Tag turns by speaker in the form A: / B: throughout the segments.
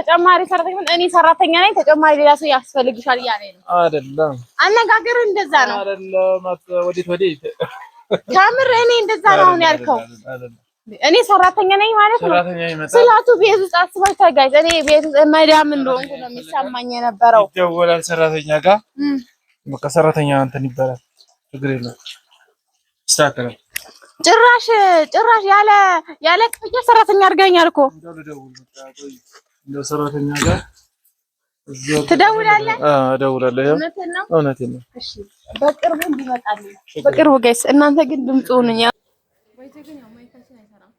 A: ተጨማሪ ሰራተኛ እኔ ሰራተኛ ነኝ ተጨማሪ ሌላ ሰው ያስፈልግሻል ያለኝ ነው
B: አይደለም
A: አነጋገር እንደዛ ነው
B: አይደለም ወዲት
A: ከምር እኔ እንደዛ ነው አሁን ያልከው እኔ ሰራተኛ ነኝ ማለት ነው ስላቱ ቤት ውስጥ አስባችሁ ጋይስ እኔ ቤት መዳም እንደሆንኩ ነው የሚሰማኝ የነበረው
B: ይደወላል ሰራተኛ ጋር በቃ ሰራተኛ እንትን ይባላል ችግር የለም ስታከለ
A: ጭራሽ ያለ ክፍያ ሰራተኛ አድርገኛል እኮ
B: እንደው ሰራተኛ ጋር
A: ትደውላለህ
B: እደውላለሁ እውነቴን ነው
A: እሺ በቅርቡ እንዲመጣልኝ በቅርቡ ጋይስ እናንተ ግን ድምጹንኛ ወይስ ግን ያው ማይካችን አይሰራም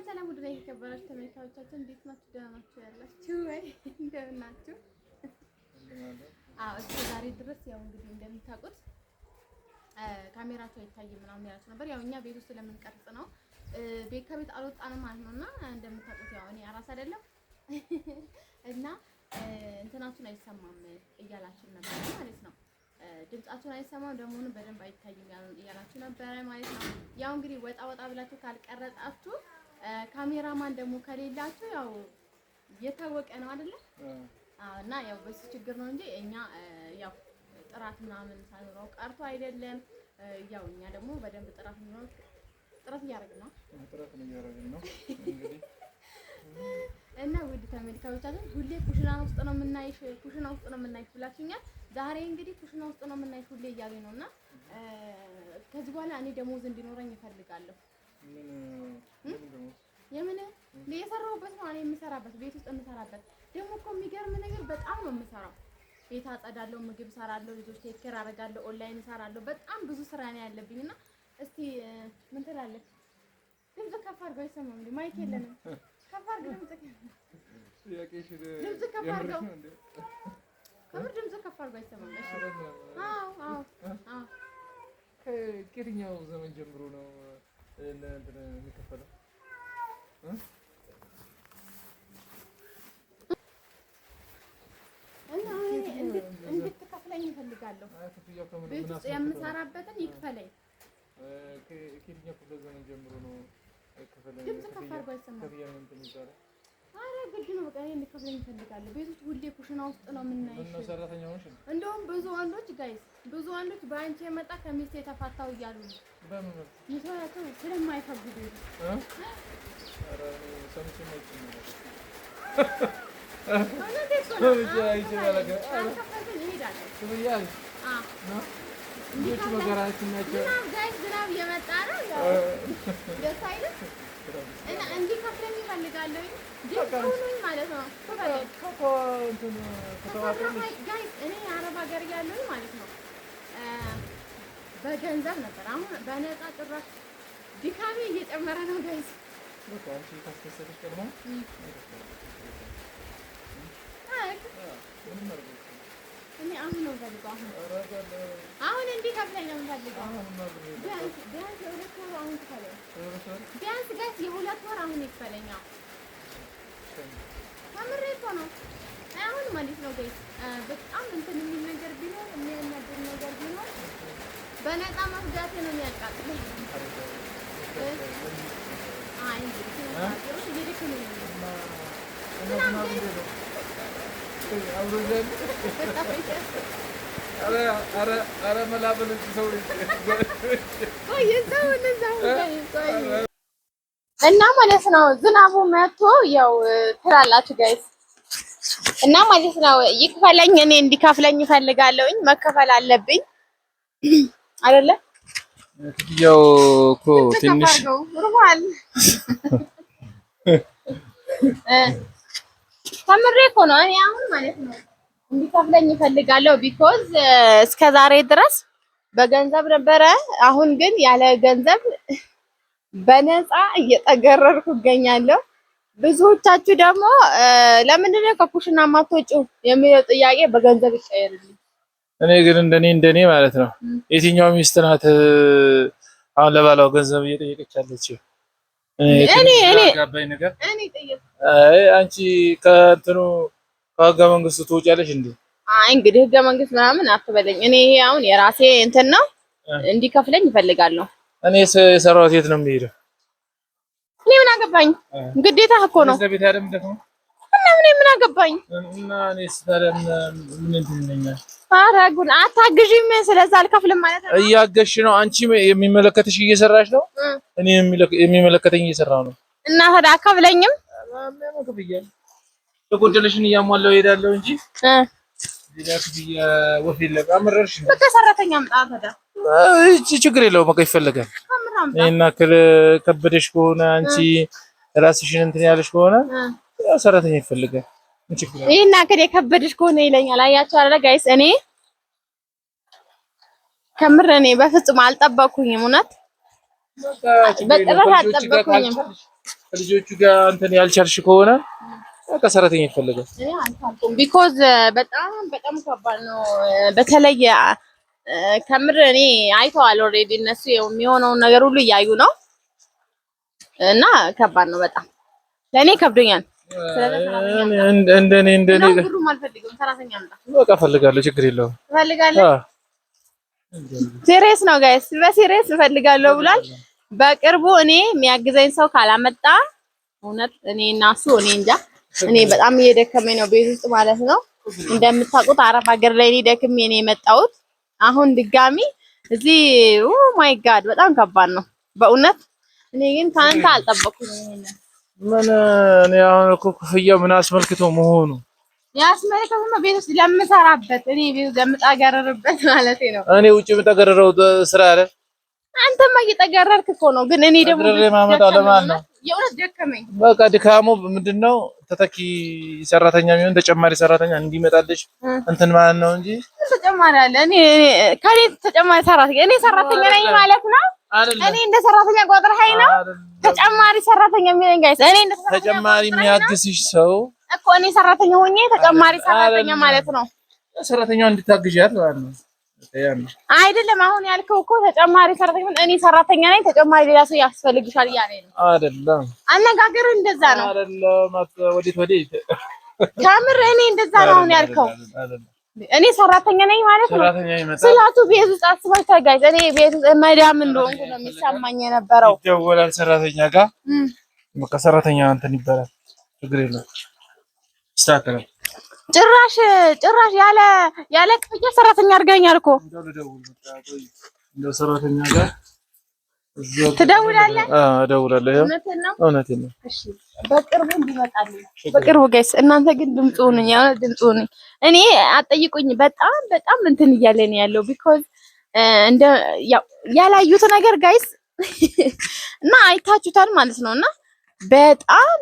A: ሰላም ወደ ላይ ከበራችሁ ተመልካቾቻችን እንዴት ናችሁ ደህና ናችሁ ያላችሁ ወይ እንደምን ናችሁ እስከ ዛሬ ድረስ ያው እንግዲህ እንደምታውቁት ካሜራቸው አይታይም ምናምን ያላችሁ ነበር ያው እኛ ቤት ውስጥ ለምንቀርጽ ነው ቤት ከቤት አልወጣንም ማለት ነውና እንደምታውቁት ያው እኔ አራስ አይደለም እና እንትናችሁን አይሰማም እያላችሁ ነበር ማለት ነው ድምጻችሁን አይሰማም ደሞኑ በደንብ አይታይም እያላችሁ ነበር ማለት ነው ያው እንግዲህ ወጣ ብላችሁ ካልቀረጻችሁ ካሜራማን ደግሞ ከሌላችሁ ያው የታወቀ ነው አይደለ እና ያው በሱ ችግር ነው እንጂ እኛ ያው ጥራት ምናምን ሳይኖረው ቀርቶ አይደለም ያው እኛ ደግሞ በደንብ ጥራት እያደረግን ነው እንግዲህ እና ውድ ተመልካቾቻችን ሁሌ ኩሽና ውስጥ ነው የምናይሽ ብላችሁኛል ዛሬ እንግዲህ ኩሽና ውስጥ ነው የምናይሽ ሁሌ እያለኝ ነውና ከዚህ በኋላ እኔ ደሞዝ እንዲኖረኝ እፈልጋለሁ የምን የሰራሁበት ነው እኔ የምሰራበት ቤት ውስጥ የምሰራበት ደግሞ እኮ የሚገርም ነገር በጣም ነው የምሰራው ቤት አጸዳለሁ ምግብ ሰራለሁ ልጆች ቴክ ኬር አደርጋለሁ ኦንላይን ሰራለሁ በጣም ብዙ ስራ ነው ያለብኝና እስቲ ምን ትላለህ ድምጽ ከፍ አድርገው አይሰማም እንዴ ማይክ የለንም ከፍ አድርገው ድምጽ ከፍ አድርገው ከምር ድምጽ ከፍ አድርገው አይሰማም እሺ አዎ
B: ከየትኛው ዘመን ጀምሮ ነው እንትን የሚከፈለው
A: እንድትከፍለኝ እፈልጋለሁ ቤት ውስጥ የምሰራበትን ይክፈለኝ
B: ከየትኛው ክፍለ ዘመን ጀምሮ ነው ከፈለኝ
A: ድምጽ ከፍ አድርጎ አይሰማም አረ ግድ ነው በቃ እንድትከፍለኝ እፈልጋለሁ ቤት ውስጥ ሁሌ ኩሽና ውስጥ ነው የምናይሽ
B: እና ሰራተኛ ሆነሽ
A: እንደውም ብዙ ወንዶች በአንቺ የመጣ ከሚስቴ ተፋታው እያሉ ነው
B: በምን
A: ይሰራቸው ስለማይፈልጉ
B: አረ ሰምቼ ነው ዝናብ እየመጣ ነው ያው ደስ አይልም እና እንዲከፍለኝ እፈልጋለሁ ዲስካውንት ማለት ነው እኔ አረብ ሀገር ያለሁኝ ማለት ነው በገንዘብ ነበር አሁን በነፃ ጭራሽ ድካሜ እየጨመረ ነው ጋይስ በቃ አንቺ ታስተሰለሽ ደግሞ
A: እኔ አሁን ነው ፈልገው አሁን እንዲከፍለኝ ነው የምፈልገው ቢያንስ የሁለት ወር አሁን ትከፍለኝ ቢያንስ ጋይስ የሁለት ወር አሁን ይክፈለኝ ከምሬ እኮ ነው አሁን ማለት ነው ጋይስ በጣም እንትን የሚል ነገር ቢኖር የሚያናድድ ነገር ቢኖር በነፃ መፍጋቴ ነው የሚያቃጥለኝ አይ እንግዲህ
B: አረ መላበል ሰው
A: እና ማለት ነው ዝናቡ መጥቶ ያው ትራላችሁ ጋይስ እና ማለት ነው ይክፈለኝ እኔ እንዲከፍለኝ እፈልጋለሁኝ መከፈል አለብኝ አይደለ
B: ያው እኮ ትንሽ
A: ሩዋል ከምሬ እኮ ነው እኔ አሁን ማለት ነው እንዲከፍለኝ እፈልጋለሁ ቢኮዝ እስከ ዛሬ ድረስ በገንዘብ ነበረ አሁን ግን ያለ ገንዘብ በነፃ እየተገረርኩ እገኛለሁ ብዙዎቻችሁ ደግሞ ለምንድን ነው ከኩሽና ማትወጪው የሚለው ጥያቄ በገንዘብ ይቀየርልኝ
B: እኔ ግን እንደኔ ማለት ነው የትኛው ሚስት ናት አሁን ለባሏ ገንዘብ እየጠየቀች ያለችው እኔ
A: ጠየቅ
B: አንቺ ከእንትኑ ከህገ መንግስቱ ትወጫለሽ እንዴ
A: አይ እንግዲህ ህገ መንግስት ምናምን አትበለኝ እኔ ይሄ አሁን የራሴ እንትን ነው እንዲከፍለኝ እፈልጋለሁ
B: እኔ የሰራሁት የት ነው የሚሄደው
A: እኔ ምን አገባኝ ግዴታ እኮ ነው
B: ለቤት አይደለም ደግሞ
A: እና ምን አገባኝ
B: እና እኔ ስታለም ምን እንደነኛል
A: አራጉን አታግዢም ስለዛ አልከፍልም ማለት ነው።
B: እያገሽ ነው አንቺ የሚመለከትሽ እየሰራሽ ነው። እኔ የሚመለከተኝ እየሰራው ነው።
A: እና ታዲያ አከፍለኝም
B: ማንነው ከፍያለሁ ተቆደለሽን እያሟላው እሄዳለሁ እንጂ ዲዳክዲያ ወፊል ለማመረርሽ
A: በቃ ሰራተኛ አምጣ ታዲያ
B: እቺ ችግር የለውም። በቃ ይፈልጋል እና ከበደሽ ከሆነ አንቺ ራስሽን እንትን ያለሽ ከሆነ ሰራተኛ ይፈልጋል።
A: ይሄና የከበደሽ ከሆነ ይለኛል። አያችሁ አይደል ጋይስ፣ እኔ ከምር እኔ በፍጹም አልጠበኩኝም። እውነት በጭራሽ አልጠበኩኝም።
B: ልጆቹ ጋር እንትን ያልቻልሽ ከሆነ በቃ ሰራተኛ ይፈልጋል።
A: እኔ አልቻልኩም ቢኮዝ በጣም ከባድ ነው። በተለይ ከምር እኔ አይተዋል ኦልሬዲ እነሱ የሚሆነውን ነገር ሁሉ እያዩ ነው እና ከባድ ነው በጣም ለኔ ከብዶኛል። እንደኔ ብሩም አልፈልግም። ሰራተኛ አምጣ
B: በቃ እፈልጋለሁ። ችግር የለውም።
A: እፈልጋለሁ። ሲሪየስ ነው ጋይስ፣ በሲሪየስ እፈልጋለሁ ብሏል። በቅርቡ እኔ የሚያግዘኝ ሰው ካላመጣ እውነት እኔ እና እሱ እኔ እንጃ። እኔ በጣም እየደከመኝ ነው ቤት ውስጥ ማለት ነው። እንደምታውቁት አረብ ሀገር ላይ እኔ ደክሜ ነው የመጣሁት። አሁን ድጋሚ እዚህ ኦ ማይ ጋድ በጣም ከባድ ነው በእውነት። እኔ ግን ካንተ አልጠበኩኝም።
B: ምን እኔ አሁን እኮ ክፍያ ምን አስመልክቶ መሆኑ
A: ያስመልከው ቤት ውስጥ ለምሰራበት እኔ ቤት ለምጣገረርበት ማለት ነው።
B: እኔ ውጪ የምጠገረረው ስራ አለ።
A: አንተማ እየጠገረርክ እኮ ነው። ግን እኔ ደግሞ
B: ማመጣው ለማን ነው?
A: የእውነት ደከመኝ።
B: በቃ ድካሙ ምንድነው? ተተኪ ሰራተኛ የሚሆን ተጨማሪ ሰራተኛ እንዲመጣልሽ እንትን ማለት ነው እንጂ
A: ተጨማሪ አለ። እኔ ከኔ ተጨማሪ ሰራተኛ እኔ ሰራተኛ ነኝ ማለት ነው። እኔ እንደ ሰራተኛ ቆጥረኸኝ ነው ተጨማሪ ሰራተኛ የሚለኝ ጋይስ። እኔ እንደ
B: ተጨማሪ የሚያግዝሽ ሰው
A: እኮ እኔ ሰራተኛ ሆኜ ተጨማሪ ሰራተኛ ማለት ነው።
B: ሰራተኛው እንድታግዣት ማለት ነው
A: አይደለም። አሁን ያልከው እኮ ተጨማሪ ሰራተኛ እኔ ሰራተኛ ነኝ ተጨማሪ ሌላ ሰው ያስፈልግሻል እያለኝ ነው።
B: አይደለም
A: አነጋገሩ እንደዛ ነው።
B: አይደለም ወዴት
A: ከምር እኔ እንደዛ ነው አሁን ያልከው። እኔ ሰራተኛ ነኝ ማለት ነው። ስላቱ ቤት ውስጥ አስባችሁ ጋይስ፣ እኔ ቤት ውስጥ መዳም እንደሆንኩ ነው የሚሰማኝ የነበረው።
B: ይደወላል ሰራተኛ ጋር በቃ ሰራተኛ እንትን ይባላል። ችግር የለውም ይስተካከላል። ጭራሽ ያለ ክፍያ ሰራተኛ አድርገኛል እኮ። እንደው ሰራተኛ ጋር
A: ትደውላለህ?
B: እደውላለሁ። እውነቴን ነው።
A: እሺ በቅርቡ እንዲመጣልኝ በቅርቡ ጋይስ። እናንተ ግን ድምፁ ነኝ እኔ አጠይቁኝ። በጣም እንትን እያለ ነው ያለው ቢኮዝ እንደ ያላዩት ነገር ጋይስ እና አይታችሁታል ማለት ነውና በጣም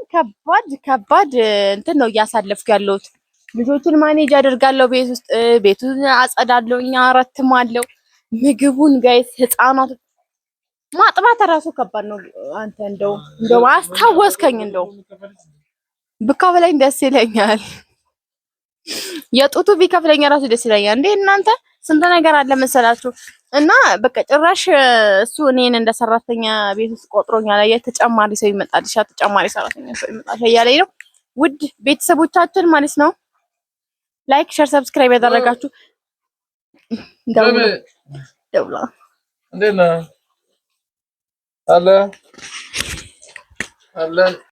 A: ከባድ እንትን ነው እያሳለፍኩ ያለሁት። ልጆችን ማኔጅ አደርጋለሁ ቤት ውስጥ ቤቱን አጸዳለሁ፣ እኛ አረትማለሁ፣ ምግቡን ጋይስ ህፃናት ማጥባት እራሱ ከባድ ነው። አንተ እንደው አስታወስከኝ። እንደው ብከፍለኝ ደስ ይለኛል። የጡቱ ቢከፍለኝ እራሱ ደስ ይለኛል። እንዴ እናንተ ስንት ነገር አለ መሰላችሁ። እና በቃ ጭራሽ እሱ እኔን እንደ ሰራተኛ ቤት ውስጥ ቆጥሮኛል። ተጨማሪ ሰው ይመጣልሻ፣ ተጨማሪ ሰራተኛ ሰው ይመጣልሻ እያለኝ ነው። ውድ ቤተሰቦቻችን ማለት ነው ላይክ፣ ሼር፣ ሰብስክራይብ ያደረጋችሁ ደውላ
B: እንዴት ነህ? አለ